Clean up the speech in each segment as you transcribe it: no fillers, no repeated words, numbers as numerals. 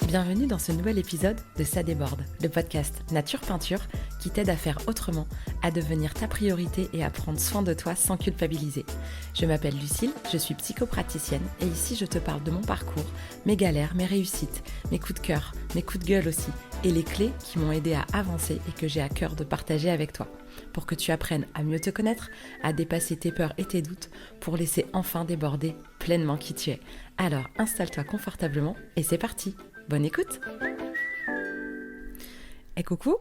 Bienvenue dans ce nouvel épisode de Ça déborde, le podcast Nature Peinture qui t'aide à faire autrement, à devenir ta priorité et à prendre soin de toi sans culpabiliser. Je m'appelle Lucille, je suis psychopraticienne et ici je te parle de mon parcours, mes galères, mes réussites, mes coups de cœur, mes coups de gueule aussi et les clés qui m'ont aidé à avancer et que j'ai à cœur de partager avec toi pour que tu apprennes à mieux te connaître, à dépasser tes peurs et tes doutes pour laisser enfin déborder pleinement qui tu es. Alors installe-toi confortablement et c'est parti. Bonne écoute! Et coucou,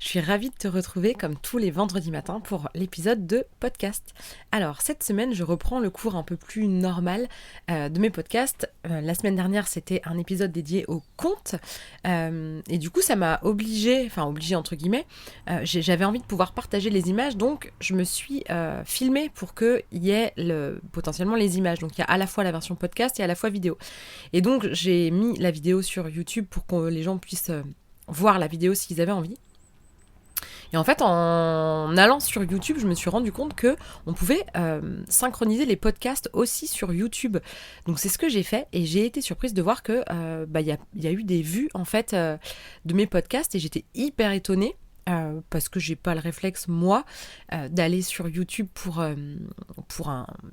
je suis ravie de te retrouver comme tous les vendredis matins pour l'épisode de podcast. Alors cette semaine, je reprends le cours un peu plus normal de mes podcasts. La semaine dernière, c'était un épisode dédié au conte et du coup, ça m'a obligée entre guillemets, j'avais envie de pouvoir partager les images, donc je me suis filmée pour qu'il y ait potentiellement les images. Donc il y a à la fois la version podcast et à la fois vidéo. Et donc j'ai mis la vidéo sur YouTube pour que les gens puissent voir la vidéo s'ils avaient envie. Et en fait, en allant sur YouTube, je me suis rendu compte que on pouvait synchroniser les podcasts aussi sur YouTube. Donc c'est ce que j'ai fait et j'ai été surprise de voir que y a eu des vues en fait de mes podcasts et j'étais hyper étonnée. Parce que j'ai pas le réflexe moi d'aller sur YouTube pour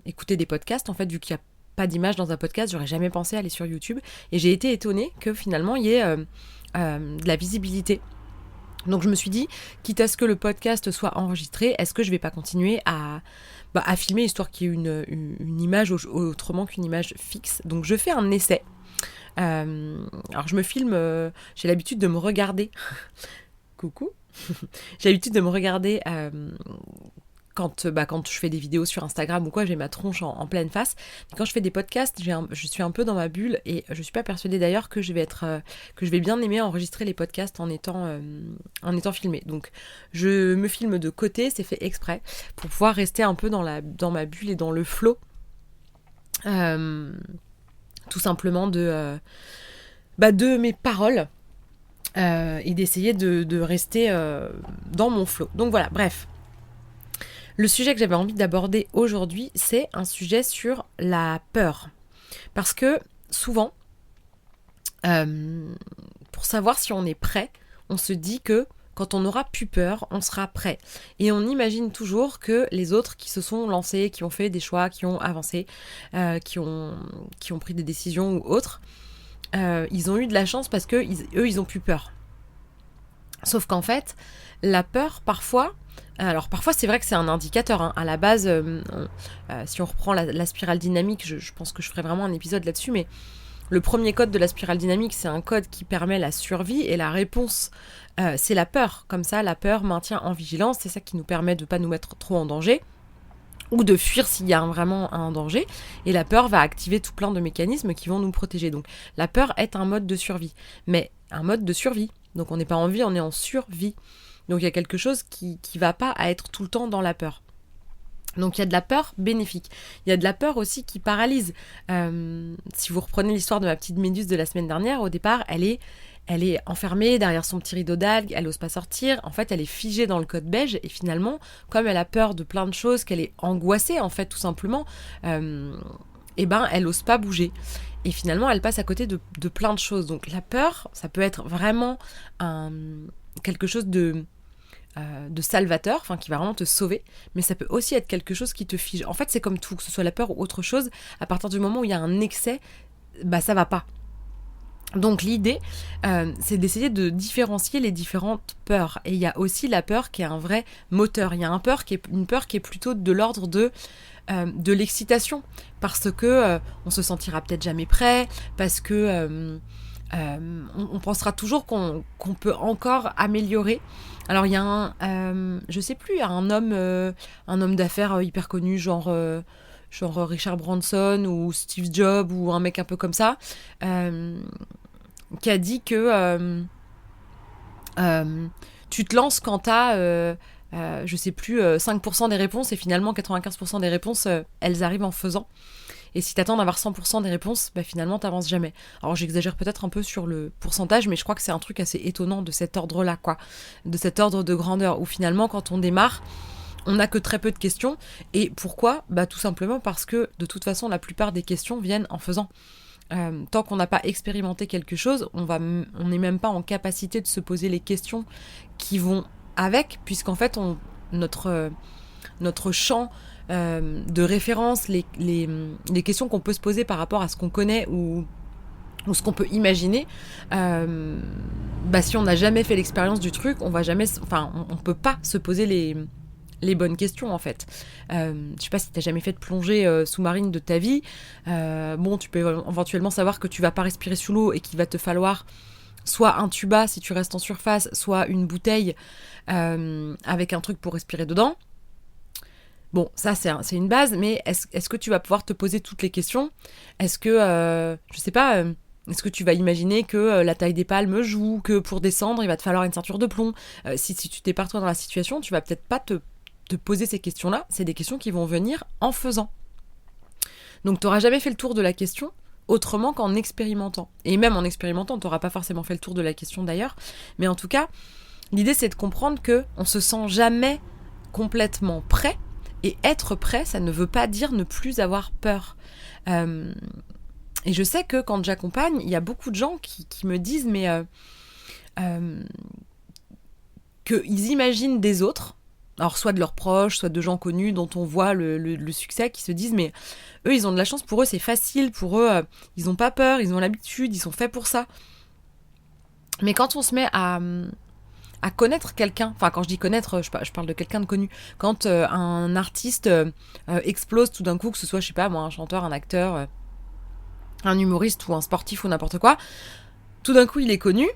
écouter des podcasts. En fait, vu qu'il y a pas d'image dans un podcast, j'aurais jamais pensé aller sur YouTube et j'ai été étonnée que finalement il y ait de la visibilité. Donc je me suis dit, quitte à ce que le podcast soit enregistré, est-ce que je vais pas continuer à filmer histoire qu'il y ait une image autrement qu'une image fixe. Donc je fais un essai. Alors je me filme, j'ai l'habitude de me regarder. Coucou. J'ai l'habitude de me regarder quand je fais des vidéos sur Instagram ou quoi, j'ai ma tronche en pleine face. Mais quand je fais des podcasts, je suis un peu dans ma bulle et je suis pas persuadée d'ailleurs que je vais bien aimer enregistrer les podcasts en étant filmée. Donc je me filme de côté, c'est fait exprès pour pouvoir rester un peu dans ma bulle et dans le flow. Tout simplement de mes paroles. Et d'essayer de rester dans mon flow. Donc voilà, bref. Le sujet que j'avais envie d'aborder aujourd'hui, c'est un sujet sur la peur. Parce que souvent, pour savoir si on est prêt, on se dit que quand on n'aura plus peur, on sera prêt. Et on imagine toujours que les autres qui se sont lancés, qui ont fait des choix, qui ont avancé, qui ont pris des décisions ou autres, ils ont eu de la chance parce que ils ont plus peur. Sauf qu'en fait, la peur, parfois c'est vrai que c'est un indicateur. Hein. À la base, si on reprend la spirale dynamique, je pense que je ferai vraiment un épisode là-dessus, mais le premier code de la spirale dynamique, c'est un code qui permet la survie et la réponse, c'est la peur. Comme ça, la peur maintient en vigilance, c'est ça qui nous permet de ne pas nous mettre trop en danger ou de fuir s'il y a vraiment un danger, et la peur va activer tout plein de mécanismes qui vont nous protéger. Donc la peur est un mode de survie, mais un mode de survie. Donc on n'est pas en vie, on est en survie. Donc il y a quelque chose qui va pas à être tout le temps dans la peur. Donc il y a de la peur bénéfique. Il y a de la peur aussi qui paralyse. Si vous reprenez l'histoire de ma petite méduse de la semaine dernière, au départ, elle est enfermée derrière son petit rideau d'algues, elle n'ose pas sortir. En fait, elle est figée dans le code beige et finalement, comme elle a peur de plein de choses, qu'elle est angoissée en fait tout simplement, elle n'ose pas bouger. Et finalement, elle passe à côté de plein de choses. Donc la peur, ça peut être vraiment quelque chose de salvateur, enfin qui va vraiment te sauver, mais ça peut aussi être quelque chose qui te fige. En fait, c'est comme tout, que ce soit la peur ou autre chose, à partir du moment où il y a un excès, ça va pas. Donc l'idée, c'est d'essayer de différencier les différentes peurs. Et il y a aussi la peur qui est un vrai moteur. Il y a une peur qui est plutôt de l'ordre de l'excitation, parce que on se sentira peut-être jamais prêt, parce que on pensera toujours qu'on peut encore améliorer. Alors il y a un homme d'affaires hyper connu, genre Richard Branson ou Steve Jobs ou un mec un peu comme ça, qui a dit que tu te lances quand t'as 5% des réponses et finalement 95% des réponses elles arrivent en faisant. Et si t'attends d'avoir 100% des réponses, finalement t'avances jamais. Alors j'exagère peut-être un peu sur le pourcentage, mais je crois que c'est un truc assez étonnant de cet ordre-là, quoi. De cet ordre de grandeur, où finalement quand on démarre, on n'a que très peu de questions. Et pourquoi ? Tout simplement parce que de toute façon la plupart des questions viennent en faisant. Tant qu'on n'a pas expérimenté quelque chose, on n'est même pas en capacité de se poser les questions qui vont avec, puisqu'en fait, notre champ de référence, les questions qu'on peut se poser par rapport à ce qu'on connaît ou ce qu'on peut imaginer, si on n'a jamais fait l'expérience du truc, on peut pas se poser les bonnes questions en fait. Je sais pas si t'as jamais fait de plongée sous-marine de ta vie. Tu peux éventuellement savoir que tu vas pas respirer sous l'eau et qu'il va te falloir soit un tuba si tu restes en surface, soit une bouteille avec un truc pour respirer dedans. Bon, ça c'est une base, mais est-ce que tu vas pouvoir te poser toutes les questions ? Est-ce que, je sais pas, est-ce que tu vas imaginer que la taille des palmes joue, que pour descendre, il va te falloir une ceinture de plomb ? Si tu t'es pas toi dans la situation, tu vas peut-être pas te poser ces questions-là. C'est des questions qui vont venir en faisant. Donc tu n'auras jamais fait le tour de la question autrement qu'en expérimentant. Et même en expérimentant, tu n'auras pas forcément fait le tour de la question d'ailleurs. Mais en tout cas, l'idée c'est de comprendre qu'on se sent jamais complètement prêt. Et être prêt, ça ne veut pas dire ne plus avoir peur. Et je sais que quand j'accompagne, il y a beaucoup de gens qui me disent qu'ils imaginent des autres, alors soit de leurs proches, soit de gens connus dont on voit le succès, qui se disent mais eux ils ont de la chance, pour eux c'est facile, pour eux ils n'ont pas peur, ils ont l'habitude, ils sont faits pour ça. Mais quand on se met à connaître quelqu'un, enfin quand je dis connaître, je parle de quelqu'un de connu, quand un artiste explose tout d'un coup, que ce soit je sais pas moi un chanteur, un acteur, un humoriste ou un sportif ou n'importe quoi, tout d'un coup il est connu.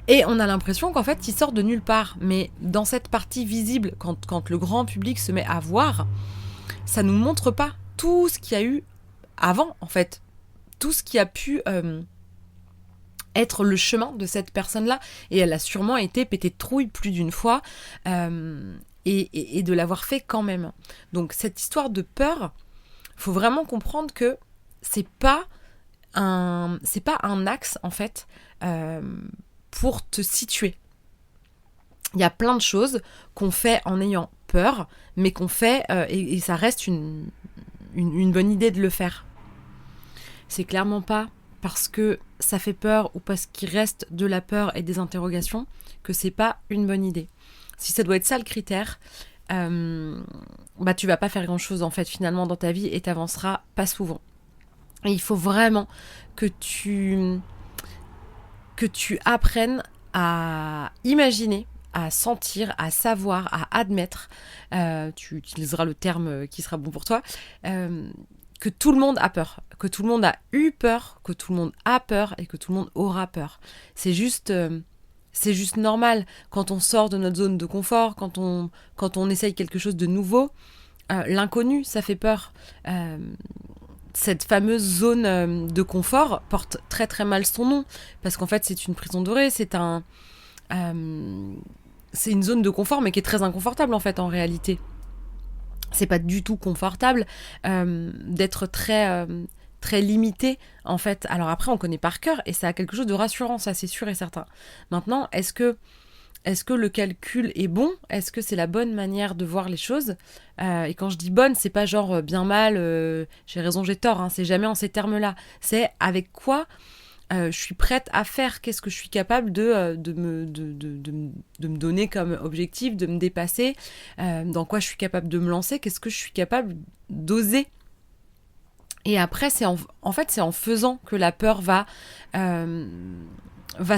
Et on a l'impression qu'en fait, il sort de nulle part. Mais dans cette partie visible, quand le grand public se met à voir, ça nous montre pas tout ce qu'il y a eu avant, en fait. Tout ce qui a pu être le chemin de cette personne-là. Et elle a sûrement été pétée de trouille plus d'une fois. Et de l'avoir fait quand même. Donc cette histoire de peur, faut vraiment comprendre que c'est pas un axe, en fait, pour te situer. Il y a plein de choses qu'on fait en ayant peur, mais qu'on fait, et ça reste une bonne idée de le faire. C'est clairement pas parce que ça fait peur ou parce qu'il reste de la peur et des interrogations que c'est pas une bonne idée. Si ça doit être ça le critère, tu vas pas faire grand chose en fait finalement dans ta vie et t'avanceras pas souvent. Et il faut vraiment que tu apprennes à imaginer, à sentir, à savoir, à admettre, tu utiliseras le terme qui sera bon pour toi, que tout le monde a peur, que tout le monde a eu peur, que tout le monde a peur et que tout le monde aura peur. C'est juste normal quand on sort de notre zone de confort, quand on essaye quelque chose de nouveau, l'inconnu, ça fait peur. Cette fameuse zone de confort porte très très mal son nom, parce qu'en fait c'est une prison dorée, c'est une zone de confort mais qui est très inconfortable en fait en réalité. C'est pas du tout confortable d'être très, très limité en fait. Alors après on connaît par cœur et ça a quelque chose de rassurant, ça c'est sûr et certain. Maintenant, est-ce que le calcul est bon ? Est-ce que c'est la bonne manière de voir les choses ? Et quand je dis bonne, c'est pas genre bien mal, j'ai raison, j'ai tort, hein, c'est jamais en ces termes-là. C'est avec quoi je suis prête à faire, qu'est-ce que je suis capable de me donner comme objectif, de me dépasser, dans quoi je suis capable de me lancer, qu'est-ce que je suis capable d'oser. Et après, c'est en faisant que la peur va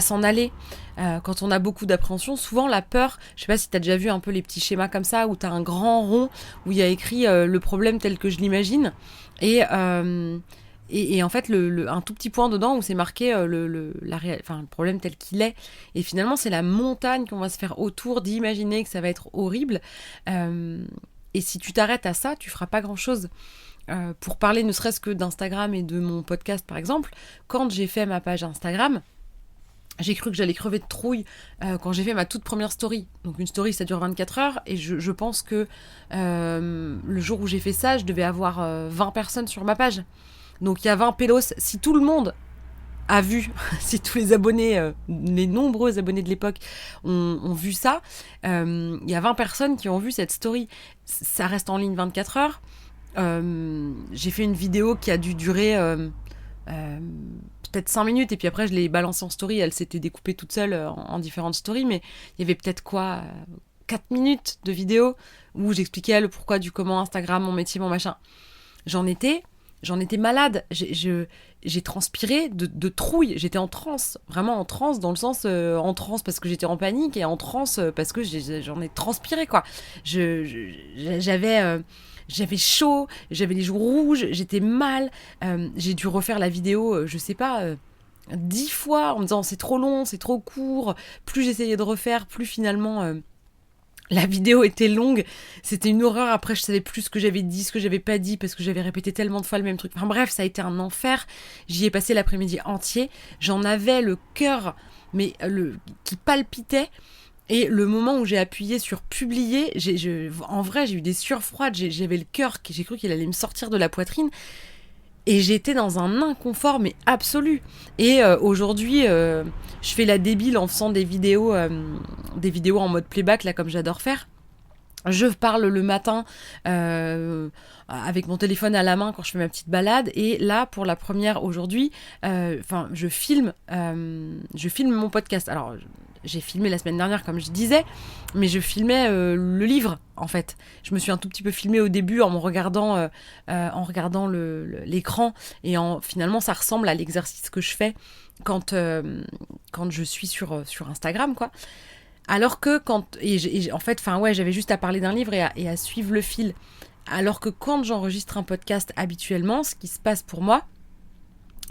s'en aller. Quand on a beaucoup d'appréhension, souvent la peur, je sais pas si t'as déjà vu un peu les petits schémas comme ça, où t'as un grand rond, où il y a écrit le problème tel que je l'imagine, et en fait un tout petit point dedans où c'est marqué le problème tel qu'il est, et finalement c'est la montagne qu'on va se faire autour d'imaginer que ça va être horrible, et si tu t'arrêtes à ça, tu feras pas grand chose. Pour parler ne serait-ce que d'Instagram et de mon podcast par exemple, quand j'ai fait ma page Instagram, j'ai cru que j'allais crever de trouille quand j'ai fait ma toute première story. Donc une story, ça dure 24 heures. Et je pense que le jour où j'ai fait ça, je devais avoir 20 personnes sur ma page. Donc il y a 20 pélos. Si tout le monde a vu, si tous les abonnés, les nombreux abonnés de l'époque ont vu ça, il y a 20 personnes qui ont vu cette story. Ça reste en ligne 24 heures. J'ai fait une vidéo qui a dû durer peut-être 5 minutes, et puis après je l'ai balancée en story, elle s'était découpée toute seule en différentes stories, mais il y avait peut-être 4 minutes de vidéo où j'expliquais le pourquoi du comment, Instagram, mon métier, mon machin. J'en étais malade. J'ai transpiré de trouille. J'étais en transe, vraiment en transe, dans le sens en transe parce que j'étais en panique et en transe parce que j'en ai transpiré, quoi. J'avais chaud, j'avais les joues rouges, j'étais mal. J'ai dû refaire la vidéo, je sais pas, 10 fois en me disant c'est trop long, c'est trop court. Plus j'essayais de refaire, plus finalement la vidéo était longue. C'était une horreur. Après, je savais plus ce que j'avais dit, ce que j'avais pas dit, parce que j'avais répété tellement de fois le même truc. Enfin bref, ça a été un enfer. J'y ai passé l'après-midi entier. J'en avais le cœur, qui palpitait. Et le moment où j'ai appuyé sur publier, en vrai, j'ai eu des sueurs froides. J'avais le cœur, j'ai cru qu'il allait me sortir de la poitrine. Et j'étais dans un inconfort, mais absolu. Et aujourd'hui, je fais la débile en faisant des vidéos en mode playback, là, comme j'adore faire. Je parle le matin avec mon téléphone à la main quand je fais ma petite balade. Et là, pour la première aujourd'hui, je filme mon podcast. Alors, j'ai filmé la semaine dernière, comme je disais, mais je filmais le livre, en fait. Je me suis un tout petit peu filmée au début en me regardant, l'écran. Et finalement, ça ressemble à l'exercice que je fais quand je suis sur Instagram, quoi. Alors que j'avais juste à parler d'un livre et à suivre le fil. Alors que quand j'enregistre un podcast habituellement, ce qui se passe pour moi,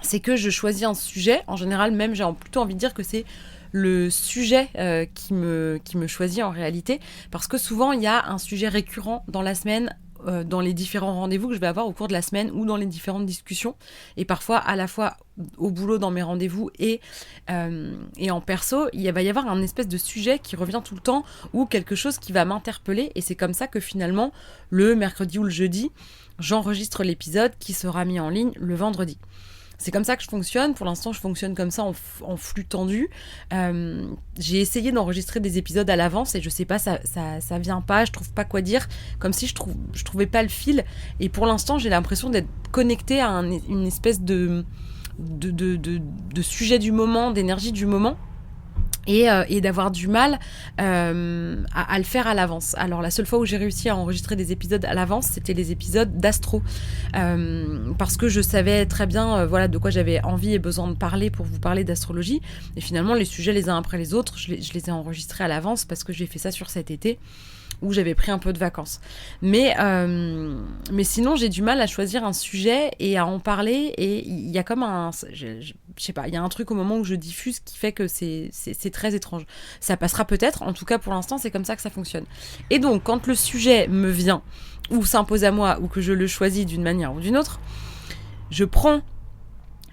c'est que je choisis un sujet. En général, même, j'ai plutôt envie de dire que c'est le sujet qui me choisit en réalité. Parce que souvent, il y a un sujet récurrent dans la semaine, dans les différents rendez-vous que je vais avoir au cours de la semaine ou dans les différentes discussions. Et parfois, à la fois au boulot, dans mes rendez-vous et en perso, va y avoir un espèce de sujet qui revient tout le temps ou quelque chose qui va m'interpeller. Et c'est comme ça que finalement, le mercredi ou le jeudi, j'enregistre l'épisode qui sera mis en ligne le vendredi. C'est comme ça que je fonctionne. Pour l'instant, je fonctionne comme ça en flux tendu. J'ai essayé d'enregistrer des épisodes à l'avance et je sais pas, ça vient pas, je trouve pas quoi dire, comme si je trouvais pas le fil. Et pour l'instant, j'ai l'impression d'être connectée à une espèce de sujet du moment, d'énergie du moment. Et d'avoir du mal à le faire à l'avance. Alors la seule fois où j'ai réussi à enregistrer des épisodes à l'avance, c'était les épisodes d'astro. Parce que je savais très bien de quoi j'avais envie et besoin de parler pour vous parler d'astrologie. Et finalement, les sujets les uns après les autres, je les ai enregistrés à l'avance parce que j'ai fait ça sur cet été où j'avais pris un peu de vacances. Mais sinon, j'ai du mal à choisir un sujet et à en parler. Et il y a comme je sais pas, il y a un truc au moment où je diffuse qui fait que c'est très étrange. Ça passera peut-être, en tout cas pour l'instant, c'est comme ça que ça fonctionne. Et donc, quand le sujet me vient, ou s'impose à moi, ou que je le choisis d'une manière ou d'une autre, je prends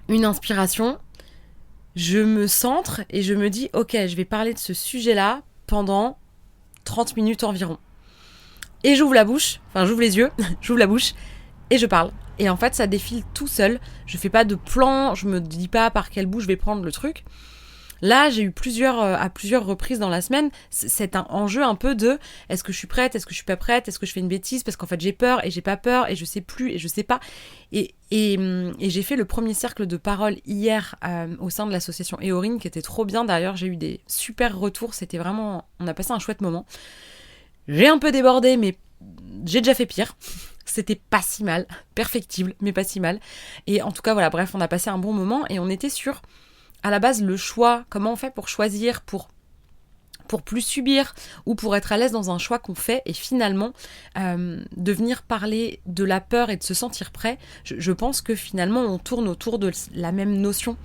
une inspiration, je me centre et je me dis, ok, je vais parler de ce sujet-là pendant 30 minutes environ. Et j'ouvre les yeux, j'ouvre la bouche et je parle. Et en fait, ça défile tout seul. Je fais pas de plan, je me dis pas par quel bout je vais prendre le truc. Là, j'ai eu à plusieurs reprises dans la semaine, c'est un enjeu un peu de est-ce que je suis prête, est-ce que je suis pas prête, est-ce que je fais une bêtise parce qu'en fait j'ai peur et j'ai pas peur et je sais plus et je sais pas. Et j'ai fait le premier cercle de parole hier au sein de l'association Eorine qui était trop bien. D'ailleurs, j'ai eu des super retours, c'était vraiment, on a passé un chouette moment. J'ai un peu débordé, mais j'ai déjà fait pire. C'était pas si mal, perfectible, mais pas si mal. Et en tout cas, voilà, bref, on a passé un bon moment et on était sur, à la base, le choix. Comment on fait pour choisir, pour plus subir ou pour être à l'aise dans un choix qu'on fait et finalement de venir parler de la peur et de se sentir prêt. Je pense que finalement on tourne autour de la même notion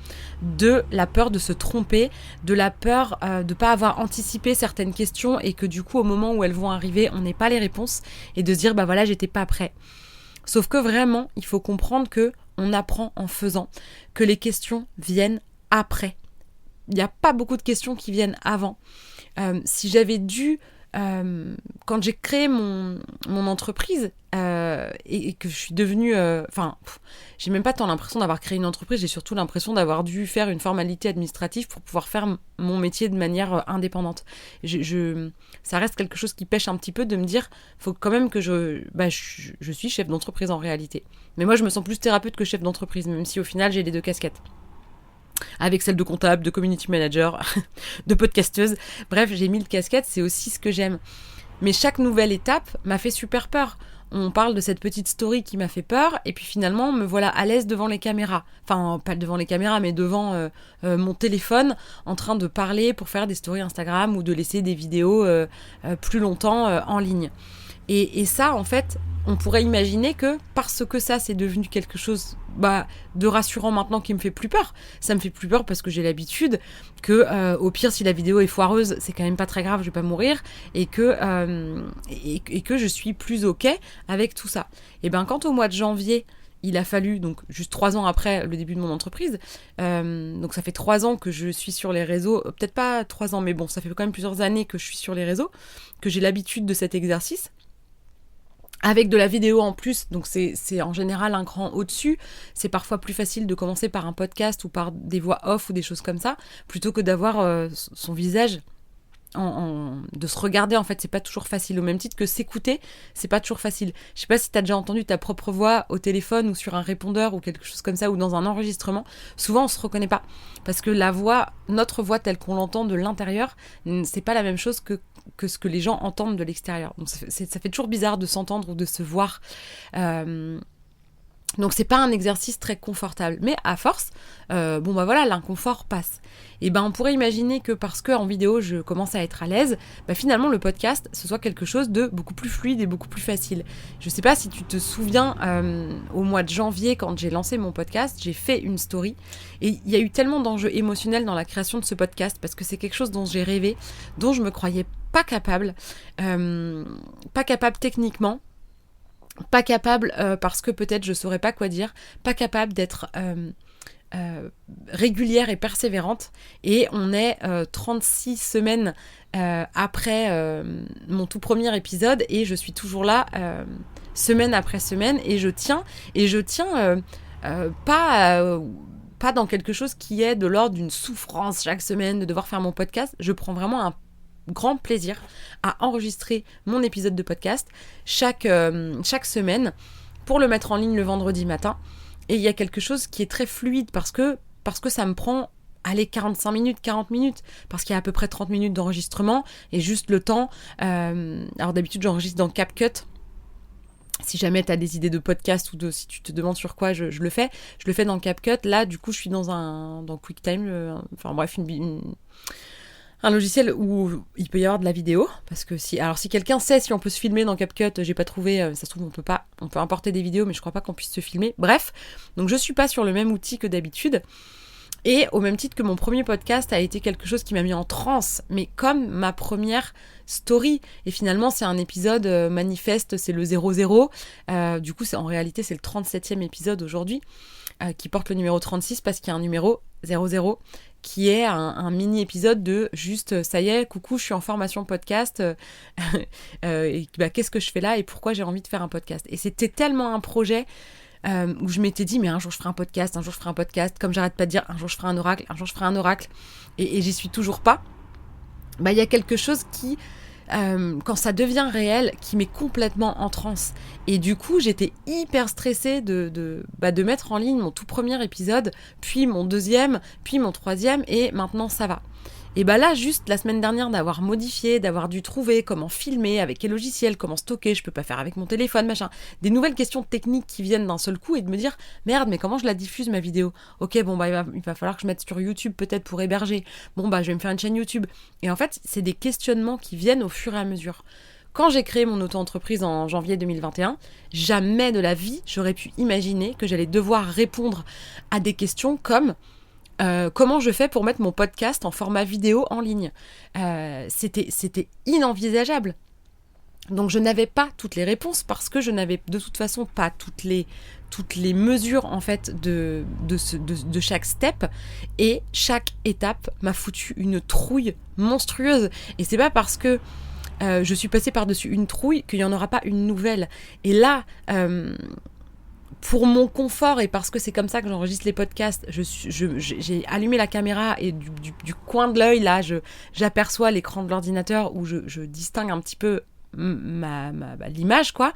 de la peur de se tromper, de la peur de pas avoir anticipé certaines questions et que du coup au moment où elles vont arriver on n'ait pas les réponses et de se dire bah voilà j'étais pas prêt. Sauf que vraiment il faut comprendre que on apprend en faisant, que les questions viennent après. Il n'y a pas beaucoup de questions qui viennent avant. Si j'avais dû quand j'ai créé mon entreprise et que je suis devenue... j'ai même pas tant l'impression d'avoir créé une entreprise, j'ai surtout l'impression d'avoir dû faire une formalité administrative pour pouvoir faire mon métier de manière indépendante. Ça reste quelque chose qui pêche un petit peu de me dire, faut quand même que je suis chef d'entreprise en réalité. Mais moi, je me sens plus thérapeute que chef d'entreprise, même si au final, j'ai les deux casquettes. Avec celle de comptable, de community manager, de podcasteuse. Bref, j'ai 1000 casquettes, c'est aussi ce que j'aime. Mais chaque nouvelle étape m'a fait super peur. On parle de cette petite story qui m'a fait peur, et puis finalement, me voilà à l'aise devant les caméras. Enfin, pas devant les caméras, mais devant mon téléphone, en train de parler pour faire des stories Instagram ou de laisser des vidéos plus longtemps en ligne. Et ça, en fait, on pourrait imaginer que parce que ça, c'est devenu quelque chose de rassurant maintenant qui me fait plus peur. Ça me fait plus peur parce que j'ai l'habitude que, au pire, si la vidéo est foireuse, c'est quand même pas très grave, je vais pas mourir, et que je suis plus ok avec tout ça. Et ben, quand au mois de janvier, il a fallu, donc juste 3 ans après le début de mon entreprise, donc ça fait 3 ans que je suis sur les réseaux, peut-être pas 3 ans, mais bon, ça fait quand même plusieurs années que je suis sur les réseaux, que j'ai l'habitude de cet exercice. Avec de la vidéo en plus, donc c'est en général un cran au-dessus. C'est parfois plus facile de commencer par un podcast ou par des voix off ou des choses comme ça, plutôt que d'avoir son visage, de se regarder. En fait, c'est pas toujours facile. Au même titre que s'écouter, c'est pas toujours facile. Je sais pas si t'as déjà entendu ta propre voix au téléphone ou sur un répondeur ou quelque chose comme ça, ou dans un enregistrement. Souvent, on se reconnaît pas. Parce que notre voix telle qu'on l'entend de l'intérieur, c'est pas la même chose que ce que les gens entendent de l'extérieur. Donc ça fait toujours bizarre de s'entendre ou de se voir. Donc c'est pas un exercice très confortable. Mais à force, l'inconfort passe. Et on pourrait imaginer que parce qu'en vidéo je commence à être à l'aise, finalement le podcast ce soit quelque chose de beaucoup plus fluide et beaucoup plus facile. Je sais pas si tu te souviens, au mois de janvier, quand j'ai lancé mon podcast, j'ai fait une story. Et il y a eu tellement d'enjeux émotionnels dans la création de ce podcast, parce que c'est quelque chose dont j'ai rêvé, dont je me croyais pas capable techniquement, pas capable parce que peut-être je saurais pas quoi dire, pas capable d'être régulière et persévérante. Et on est 36 semaines après mon tout premier épisode, et je suis toujours là semaine après semaine, et je tiens pas dans quelque chose qui est de l'ordre d'une souffrance chaque semaine de devoir faire mon podcast. Je prends vraiment un grand plaisir à enregistrer mon épisode de podcast chaque semaine pour le mettre en ligne le vendredi matin. Et il y a quelque chose qui est très fluide parce que ça me prend 45 minutes, 40 minutes, parce qu'il y a à peu près 30 minutes d'enregistrement et juste le temps. Alors d'habitude j'enregistre dans CapCut. Si jamais tu as des idées de podcast ou si tu te demandes sur quoi je le fais, je le fais dans CapCut. Là du coup je suis dans QuickTime, un logiciel où il peut y avoir de la vidéo, parce que si quelqu'un sait si on peut se filmer dans CapCut, j'ai pas trouvé, ça se trouve on peut importer des vidéos, mais je crois pas qu'on puisse se filmer. Bref, donc je suis pas sur le même outil que d'habitude, et au même titre que mon premier podcast a été quelque chose qui m'a mis en transe, mais comme ma première story, et finalement c'est un épisode manifeste, c'est le 00, du coup en réalité c'est le 37e épisode aujourd'hui, qui porte le numéro 36 parce qu'il y a un numéro 00 qui est un mini-épisode de juste, ça y est, coucou, je suis en formation podcast, qu'est-ce que je fais là et pourquoi j'ai envie de faire un podcast. Et c'était tellement un projet où je m'étais dit, mais un jour je ferai un podcast, comme j'arrête pas de dire, un jour je ferai un oracle, et j'y suis toujours pas. Il y a quelque chose qui, quand ça devient réel, qui met complètement en transe. Et du coup, j'étais hyper stressée de mettre en ligne mon tout premier épisode, puis mon deuxième, puis mon troisième, et maintenant ça va. Et là, juste la semaine dernière, d'avoir modifié, d'avoir dû trouver comment filmer, avec quel logiciel, comment stocker, je peux pas faire avec mon téléphone, machin. Des nouvelles questions techniques qui viennent d'un seul coup, et de me dire, merde, mais comment je la diffuse ma vidéo ? Ok, il va falloir que je mette sur YouTube peut-être pour héberger. Je vais me faire une chaîne YouTube. Et en fait, c'est des questionnements qui viennent au fur et à mesure. Quand j'ai créé mon auto-entreprise en janvier 2021, jamais de la vie, j'aurais pu imaginer que j'allais devoir répondre à des questions comme comment je fais pour mettre mon podcast en format vidéo en ligne. C'était inenvisageable. Donc je n'avais pas toutes les réponses parce que je n'avais de toute façon pas toutes les mesures en fait de chaque step, et chaque étape m'a foutu une trouille monstrueuse. Et c'est pas parce que je suis passée par-dessus une trouille, qu'il n'y en aura pas une nouvelle. Et là, pour mon confort et parce que c'est comme ça que j'enregistre les podcasts, j'ai allumé la caméra et du coin de l'œil, là, j'aperçois l'écran de l'ordinateur où je distingue un petit peu l'image, quoi.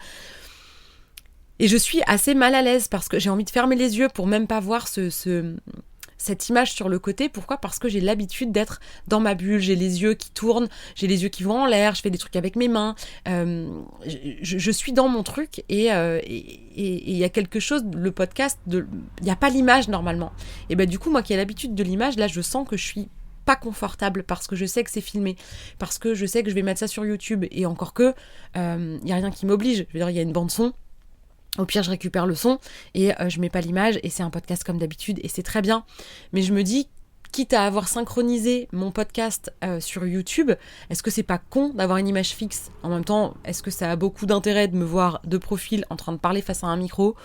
Et je suis assez mal à l'aise parce que j'ai envie de fermer les yeux pour même pas voir cette image sur le côté. Pourquoi ? Parce que j'ai l'habitude d'être dans ma bulle, j'ai les yeux qui tournent, j'ai les yeux qui vont en l'air, je fais des trucs avec mes mains, je suis dans mon truc et il y a quelque chose, le podcast, il n'y a pas l'image normalement. Et ben du coup, moi qui ai l'habitude de l'image, là je sens que je suis pas confortable parce que je sais que c'est filmé, parce que je sais que je vais mettre ça sur YouTube et encore que il n'y a rien qui m'oblige. Je veux dire, il y a une bande son. Au pire, je récupère le son et je mets pas l'image et c'est un podcast comme d'habitude et c'est très bien. Mais je me dis, quitte à avoir synchronisé mon podcast sur YouTube, est-ce que c'est pas con d'avoir une image fixe ? En même temps, est-ce que ça a beaucoup d'intérêt de me voir de profil en train de parler face à un micro ?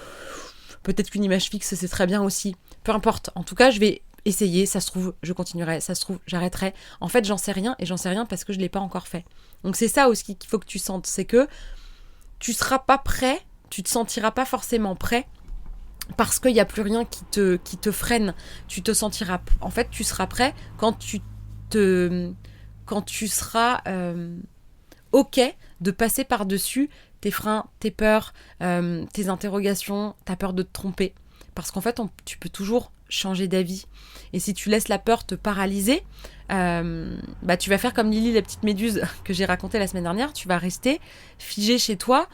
Peut-être qu'une image fixe, c'est très bien aussi. Peu importe. En tout cas, je vais essayer. Ça se trouve, je continuerai. Ça se trouve, j'arrêterai. En fait, j'en sais rien et j'en sais rien parce que je l'ai pas encore fait. Donc c'est ça aussi qu'il faut que tu sentes. C'est que tu seras pas prêt. Tu te sentiras pas forcément prêt parce qu'il n'y a plus rien qui te freine. Tu te sentiras... En fait, tu seras prêt quand tu seras OK de passer par-dessus tes freins, tes peurs, tes interrogations, ta peur de te tromper. Parce qu'en fait, tu peux toujours changer d'avis. Et si tu laisses la peur te paralyser, tu vas faire comme Lily, la petite méduse que j'ai racontée la semaine dernière. Tu vas rester figé chez toi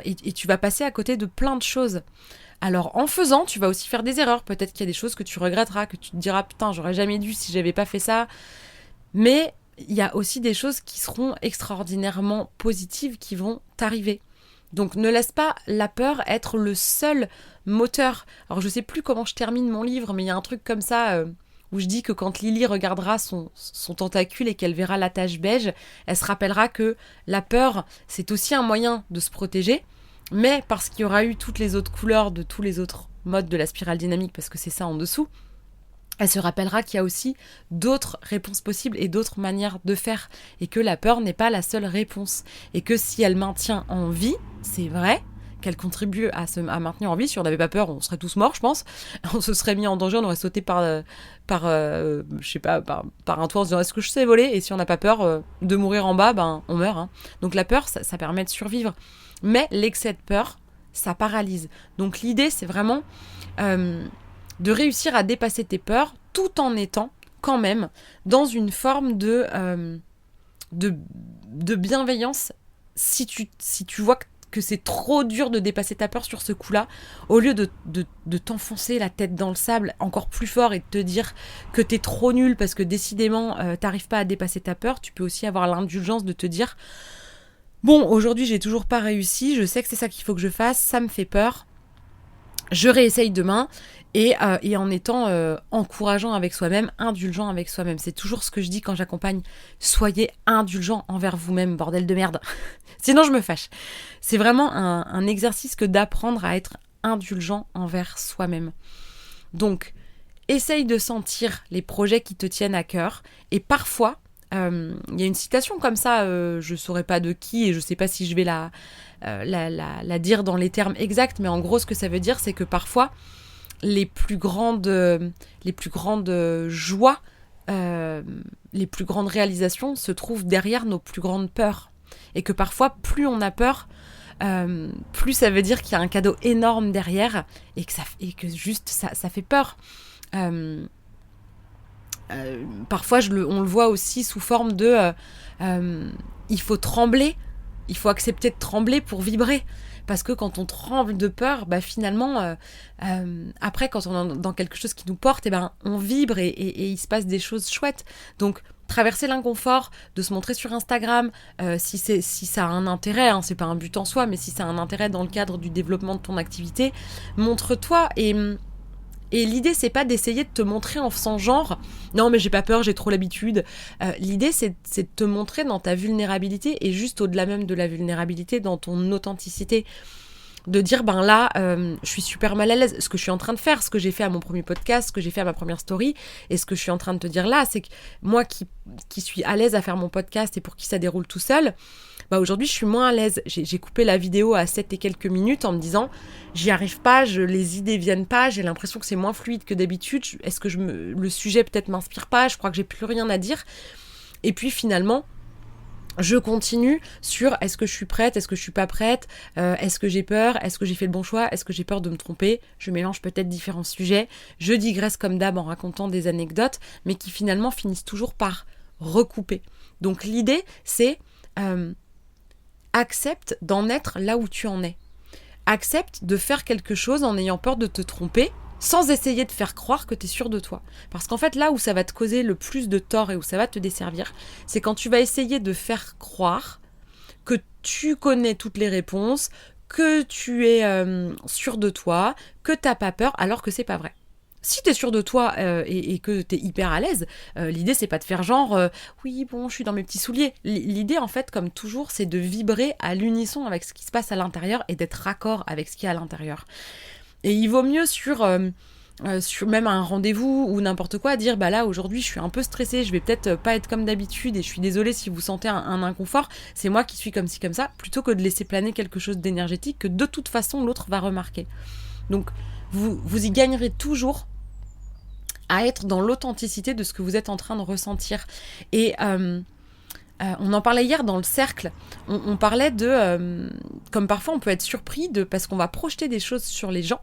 et tu vas passer à côté de plein de choses. Alors en faisant, tu vas aussi faire des erreurs. Peut-être qu'il y a des choses que tu regretteras, que tu te diras putain, j'aurais jamais dû si j'avais pas fait ça. Mais il y a aussi des choses qui seront extraordinairement positives qui vont t'arriver. Donc ne laisse pas la peur être le seul moteur. Alors je sais plus comment je termine mon livre, mais il y a un truc comme ça où je dis que quand Lily regardera son tentacule et qu'elle verra la tache beige, elle se rappellera que la peur, c'est aussi un moyen de se protéger, mais parce qu'il y aura eu toutes les autres couleurs de tous les autres modes de la spirale dynamique, parce que c'est ça en dessous, elle se rappellera qu'il y a aussi d'autres réponses possibles et d'autres manières de faire, et que la peur n'est pas la seule réponse, et que si elle maintient en vie, c'est vrai qu'elle contribue à maintenir en vie. Si on n'avait pas peur, on serait tous morts, je pense. On se serait mis en danger, on aurait sauté par un toit en se disant est-ce que je sais voler ? Et si on n'a pas peur de mourir en bas, on meurt. Hein. Donc la peur, ça permet de survivre. Mais l'excès de peur, ça paralyse. Donc l'idée, c'est vraiment de réussir à dépasser tes peurs tout en étant quand même dans une forme de bienveillance. Si tu vois que c'est trop dur de dépasser ta peur sur ce coup-là, au lieu de t'enfoncer la tête dans le sable encore plus fort et de te dire que t'es trop nul parce que décidément t'arrives pas à dépasser ta peur, tu peux aussi avoir l'indulgence de te dire bon, aujourd'hui j'ai toujours pas réussi, je sais que c'est ça qu'il faut que je fasse, ça me fait peur, je réessaye demain. Et en étant encourageant avec soi-même, indulgent avec soi-même. C'est toujours ce que je dis quand j'accompagne. Soyez indulgent envers vous-même, bordel de merde. Sinon, je me fâche. C'est vraiment un exercice que d'apprendre à être indulgent envers soi-même. Donc, essaye de sentir les projets qui te tiennent à cœur. Et parfois, il y a une citation comme ça, je ne saurais pas de qui et je ne sais pas si je vais la dire dans les termes exacts, mais en gros, ce que ça veut dire, c'est que parfois, les plus grandes joies, les plus grandes réalisations se trouvent derrière nos plus grandes peurs. Et que parfois, plus on a peur, plus ça veut dire qu'il y a un cadeau énorme derrière et que juste ça fait peur. Parfois, on le voit aussi sous forme de il faut trembler, il faut accepter de trembler pour vibrer. Parce que quand on tremble de peur, finalement, après, quand on est dans quelque chose qui nous porte, on vibre et il se passe des choses chouettes. Donc, traverser l'inconfort, de se montrer sur Instagram, si ça a un intérêt, hein, c'est pas un but en soi, mais si ça a un intérêt dans le cadre du développement de ton activité, montre-toi. Et l'idée, c'est pas d'essayer de te montrer en faisant genre « Non, mais j'ai pas peur, j'ai trop l'habitude ». L'idée, c'est de te montrer dans ta vulnérabilité et juste au-delà même de la vulnérabilité, dans ton authenticité. de dire ben là je suis super mal à l'aise, ce que je suis en train de faire, ce que j'ai fait à mon premier podcast, ce que j'ai fait à ma première story, et ce que je suis en train de te dire là, c'est que moi qui suis à l'aise à faire mon podcast et pour qui ça déroule tout seul, bah aujourd'hui je suis moins à l'aise. J'ai coupé la vidéo à 7 et quelques minutes en me disant j'y arrive pas, les idées viennent pas, j'ai l'impression que c'est moins fluide que d'habitude, est-ce que le sujet peut-être m'inspire pas, je crois que j'ai plus rien à dire. Et puis finalement je continue sur est-ce que je suis prête, est-ce que je suis pas prête, est-ce que j'ai peur, est-ce que j'ai fait le bon choix, est-ce que j'ai peur de me tromper, je mélange peut-être différents sujets, je digresse comme d'hab en racontant des anecdotes, mais qui finalement finissent toujours par recouper. Donc l'idée c'est accepte d'en être là où tu en es. Accepte de faire quelque chose en ayant peur de te tromper, sans essayer de faire croire que tu es sûr de toi. Parce qu'en fait, là où ça va te causer le plus de tort et où ça va te desservir, c'est quand tu vas essayer de faire croire que tu connais toutes les réponses, que tu es sûr de toi, que tu n'as pas peur, alors que c'est pas vrai. Si tu es sûr de toi et que tu es hyper à l'aise, l'idée c'est pas de faire genre oui bon je suis dans mes petits souliers. L'idée en fait comme toujours c'est de vibrer à l'unisson avec ce qui se passe à l'intérieur et d'être raccord avec ce qu'il y a à l'intérieur. Et il vaut mieux sur même un rendez-vous ou n'importe quoi, dire bah là aujourd'hui je suis un peu stressée, je vais peut-être pas être comme d'habitude et je suis désolée si vous sentez un inconfort, c'est moi qui suis comme ci comme ça, plutôt que de laisser planer quelque chose d'énergétique que de toute façon l'autre va remarquer. Donc vous y gagnerez toujours à être dans l'authenticité de ce que vous êtes en train de ressentir. Et on en parlait hier dans le cercle, on parlait de comme parfois on peut être surpris parce qu'on va projeter des choses sur les gens.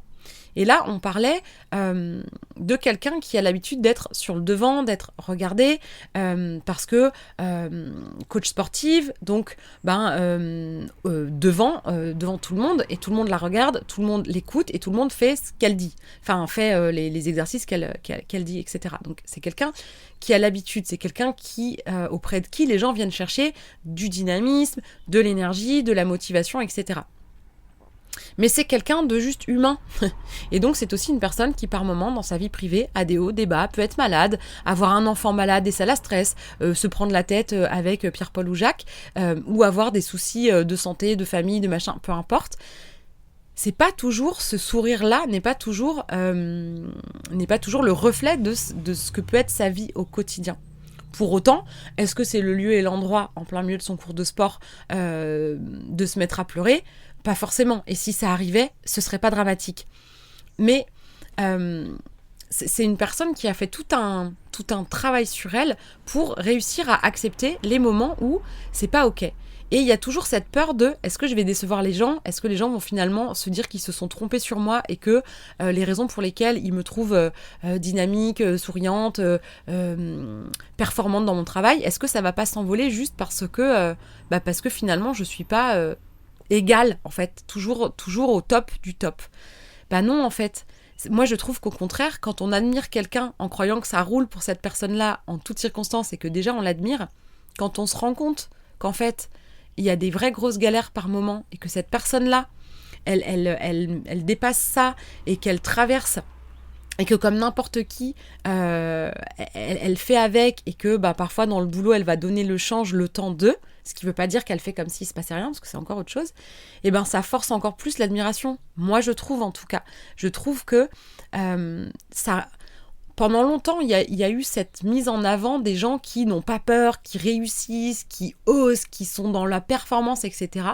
Et là, on parlait de quelqu'un qui a l'habitude d'être sur le devant, d'être regardé, parce que coach sportive, donc devant tout le monde, et tout le monde la regarde, tout le monde l'écoute, et tout le monde fait ce qu'elle dit. Enfin, fait les exercices qu'elle dit, etc. Donc, c'est quelqu'un qui a l'habitude, c'est quelqu'un auprès de qui les gens viennent chercher du dynamisme, de l'énergie, de la motivation, etc. Mais c'est quelqu'un de juste humain. Et donc c'est aussi une personne qui par moment dans sa vie privée a des hauts, des bas, peut être malade, avoir un enfant malade et ça la stresse, se prendre la tête avec Pierre-Paul ou Jacques, ou avoir des soucis de santé, de famille, de machin, peu importe. C'est pas toujours, ce sourire-là n'est pas toujours le reflet de ce que peut être sa vie au quotidien. Pour autant, est-ce que c'est le lieu et l'endroit, en plein milieu de son cours de sport, de se mettre à pleurer ? Pas forcément. Et si ça arrivait, ce serait pas dramatique. Mais c'est une personne qui a fait tout un travail sur elle pour réussir à accepter les moments où c'est pas ok. Et il y a toujours cette peur de est-ce que je vais décevoir les gens ? Est-ce que les gens vont finalement se dire qu'ils se sont trompés sur moi et que les raisons pour lesquelles ils me trouvent dynamique, souriante, performante dans mon travail, est-ce que ça va pas s'envoler juste parce que finalement je suis pas égale en fait, toujours au top du top. Bah non en fait. Moi, je trouve qu'au contraire, quand on admire quelqu'un en croyant que ça roule pour cette personne-là en toutes circonstances et que déjà on l'admire, quand on se rend compte qu'en fait, il y a des vraies grosses galères par moment et que cette personne-là, elle dépasse ça et qu'elle traverse et que comme n'importe qui, elle fait avec et que parfois dans le boulot, elle va donner le change le temps d'eux, ce qui ne veut pas dire qu'elle fait comme s'il ne se passait rien, parce que c'est encore autre chose, et ça force encore plus l'admiration. Moi, je trouve en tout cas. Je trouve que ça... Pendant longtemps, il y a eu cette mise en avant des gens qui n'ont pas peur, qui réussissent, qui osent, qui sont dans la performance, etc.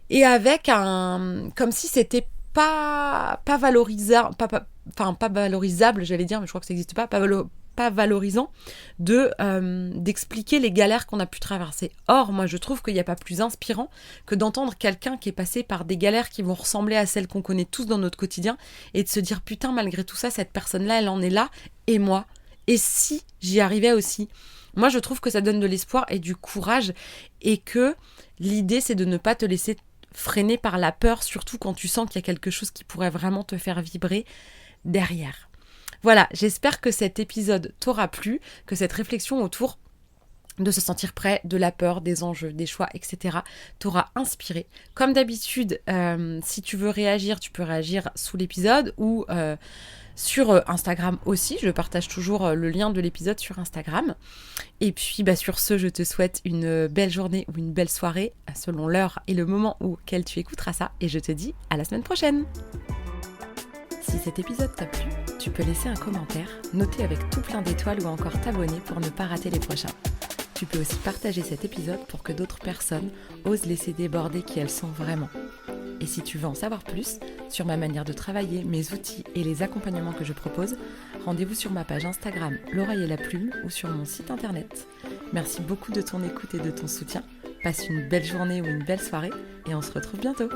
Et avec comme si c'était pas valorisable, pas valorisable, j'allais dire, mais je crois que ça n'existe pas valorisant d'expliquer les galères qu'on a pu traverser. Or, moi, je trouve qu'il n'y a pas plus inspirant que d'entendre quelqu'un qui est passé par des galères qui vont ressembler à celles qu'on connaît tous dans notre quotidien et de se dire, putain, malgré tout ça, cette personne-là, elle en est là, et moi, et si j'y arrivais aussi ? Moi, je trouve que ça donne de l'espoir et du courage, et que l'idée, c'est de ne pas te laisser freiner par la peur, surtout quand tu sens qu'il y a quelque chose qui pourrait vraiment te faire vibrer derrière. Voilà, j'espère que cet épisode t'aura plu, que cette réflexion autour de se sentir prêt, de la peur, des enjeux, des choix, etc. T'aura inspiré. Comme d'habitude, si tu veux réagir, tu peux réagir sous l'épisode ou sur Instagram aussi. Je partage toujours le lien de l'épisode sur Instagram. Et puis sur ce, je te souhaite une belle journée ou une belle soirée selon l'heure et le moment auquel tu écouteras ça. Et je te dis à la semaine prochaine. Si cet épisode t'a plu, tu peux laisser un commentaire, noter avec tout plein d'étoiles ou encore t'abonner pour ne pas rater les prochains. Tu peux aussi partager cet épisode pour que d'autres personnes osent laisser déborder qui elles sont vraiment. Et si tu veux en savoir plus sur ma manière de travailler, mes outils et les accompagnements que je propose, rendez-vous sur ma page Instagram L'Oreille et la Plume ou sur mon site internet. Merci beaucoup de ton écoute et de ton soutien. Passe une belle journée ou une belle soirée et on se retrouve bientôt.